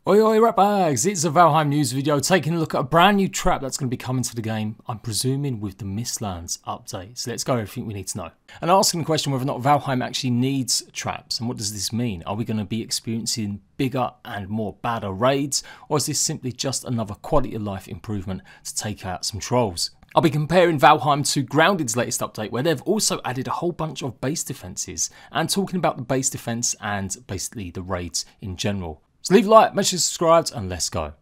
Oi oi ratbags, it's a Valheim news video taking a look at a brand new trap that's going to be coming to the game, I'm presuming with the Mistlands update. So let's go over everything we need to know. And asking the question whether or not Valheim actually needs traps, and what does this mean? Are we going to be experiencing bigger and more badder raids, or is this simply just another quality of life improvement to take out some trolls? I'll be comparing Valheim to Grounded's latest update, where they've also added a whole bunch of base defences, and talking about the base defence and basically the raids in general. So leave a like, make sure you're subscribed, and let's go.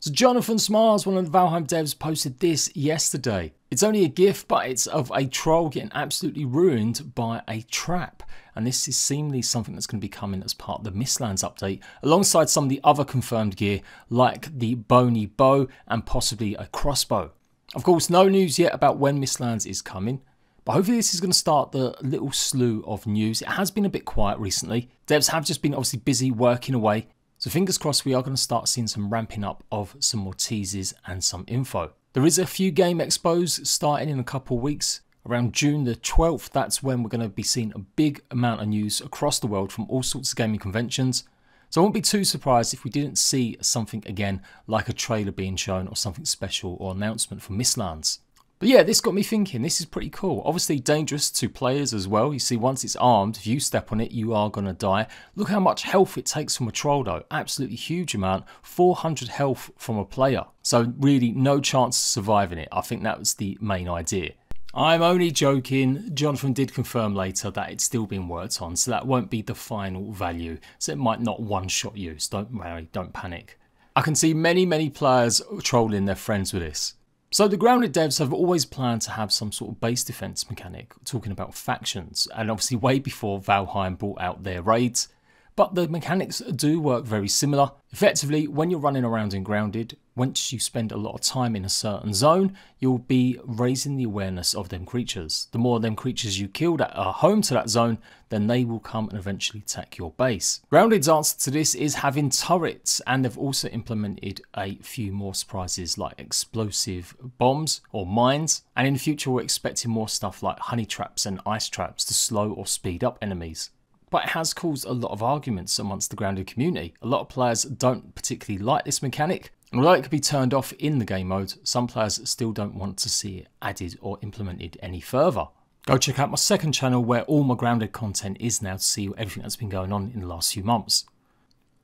So Jonathan Smars, one of the Valheim devs, posted this yesterday. It's only a GIF, but it's of a troll getting absolutely ruined by a trap. And this is seemingly something that's going to be coming as part of the Mistlands update, alongside some of the other confirmed gear, like the bony bow and possibly a crossbow. Of course, no news yet about when Mistlands is coming, but hopefully this is going to start the little slew of news. It has been a bit quiet recently. Devs have just been obviously busy working away. So fingers crossed we are going to start seeing some ramping up of some more teasers and some info. There is a few game expos starting in a couple of weeks. Around June the 12th, that's when we're going to be seeing a big amount of news across the world from all sorts of gaming conventions. So I won't be too surprised if we didn't see something again like a trailer being shown or something special or announcement for Mistlands. But yeah, this got me thinking, this is pretty cool. Obviously dangerous to players as well. You see, once it's armed, if you step on it, you are going to die. Look how much health it takes from a troll though. Absolutely huge amount. 400 health from a player. So really no chance of surviving it. I think that was the main idea. I'm only joking. Jonathan did confirm later that it's still being worked on, so that won't be the final value. So it might not one-shot you, so don't worry, don't panic. I can see many players trolling their friends with this. So the Grounded devs have always planned to have some sort of base defense mechanic, talking about factions, and obviously way before Valheim brought out their raids. But the mechanics do work very similar. Effectively, when you're running around in Grounded, once you spend a lot of time in a certain zone, you'll be raising the awareness of them creatures. The more them creatures you kill that are home to that zone, then they will come and eventually attack your base. Grounded's answer to this is having turrets, and they've also implemented a few more surprises like explosive bombs or mines. And in the future, we're expecting more stuff like honey traps and ice traps to slow or speed up enemies. But it has caused a lot of arguments amongst the Grounded community. A lot of players don't particularly like this mechanic, and although it could be turned off in the game mode, some players still don't want to see it added or implemented any further. Go check out my second channel where all my Grounded content is now to see everything that's been going on in the last few months.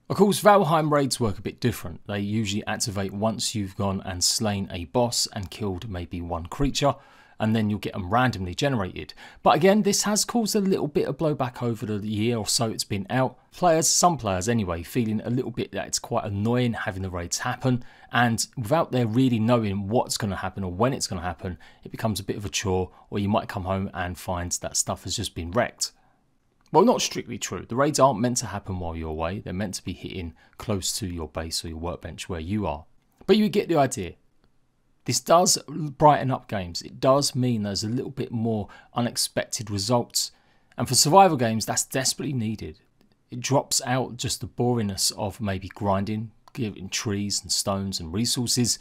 Of course, Valheim raids work a bit different. They usually activate once you've gone and slain a boss and killed maybe one creature, and then you'll get them randomly generated. But again, this has caused a little bit of blowback over the year or so it's been out. Players, some players anyway, feeling a little bit that it's quite annoying having the raids happen, and without their really knowing what's going to happen or when it's going to happen, it becomes a bit of a chore, or you might come home and find that stuff has just been wrecked. Well, not strictly true. The raids aren't meant to happen while you're away. They're meant to be hitting close to your base or your workbench where you are. But you get the idea. This does brighten up games. It does mean there's a little bit more unexpected results. And for survival games, that's desperately needed. It drops out just the boringness of maybe grinding, getting trees and stones and resources,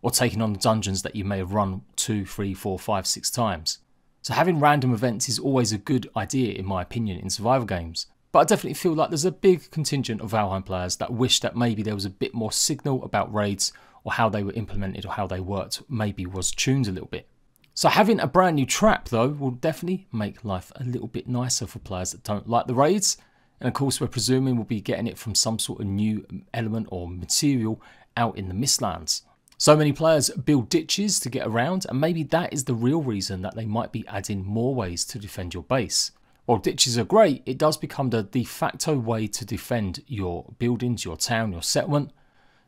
or taking on dungeons that you may have run 2, 3, 4, 5, 6 times. So having random events is always a good idea, in my opinion, in survival games. But I definitely feel like there's a big contingent of Valheim players that wish that maybe there was a bit more signal about raids, or how they were implemented or how they worked maybe was tuned a little bit. So having a brand new trap though will definitely make life a little bit nicer for players that don't like the raids. And of course we're presuming we'll be getting it from some sort of new element or material out in the Mistlands. So many players build ditches to get around, and maybe that is the real reason that they might be adding more ways to defend your base. While ditches are great, it does become the de facto way to defend your buildings, your town, your settlement.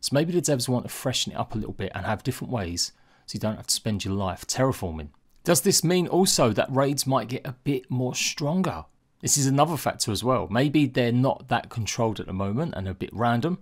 So maybe the devs want to freshen it up a little bit and have different ways so you don't have to spend your life terraforming. Does this mean also that raids might get a bit more stronger? This is another factor as well. Maybe they're not that controlled at the moment and a bit random,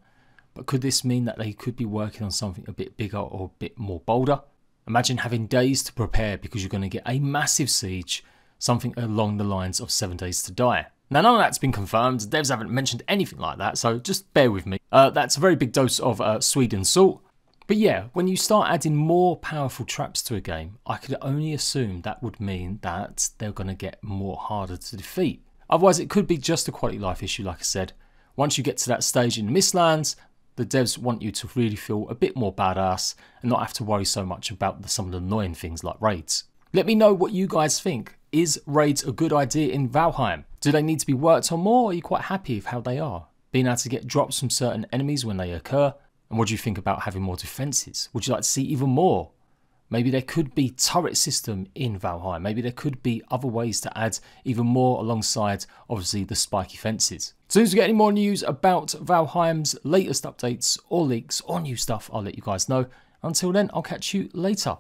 but could this mean that they could be working on something a bit bigger or a bit more bolder? Imagine having days to prepare because you're going to get a massive siege, something along the lines of 7 days to die. Now, none of that's been confirmed. Devs haven't mentioned anything like that, so just bear with me. That's a very big dose of Sweden salt. But yeah, when you start adding more powerful traps to a game, I could only assume that would mean that they're going to get more harder to defeat. Otherwise, it could be just a quality life issue, like I said. Once you get to that stage in the Mistlands, The devs want you to really feel a bit more badass and not have to worry so much about some of the annoying things like raids. Let me know what you guys think. Is raids a good idea in Valheim? Do they need to be worked on more, or are you quite happy with how they are? Being able to get drops from certain enemies when they occur? And what do you think about having more defenses? Would you like to see even more? Maybe there could be turret system in Valheim. Maybe there could be other ways to add even more alongside, obviously, the spiky fences. As soon as we get any more news about Valheim's latest updates or leaks or new stuff, I'll let you guys know. Until then, I'll catch you later.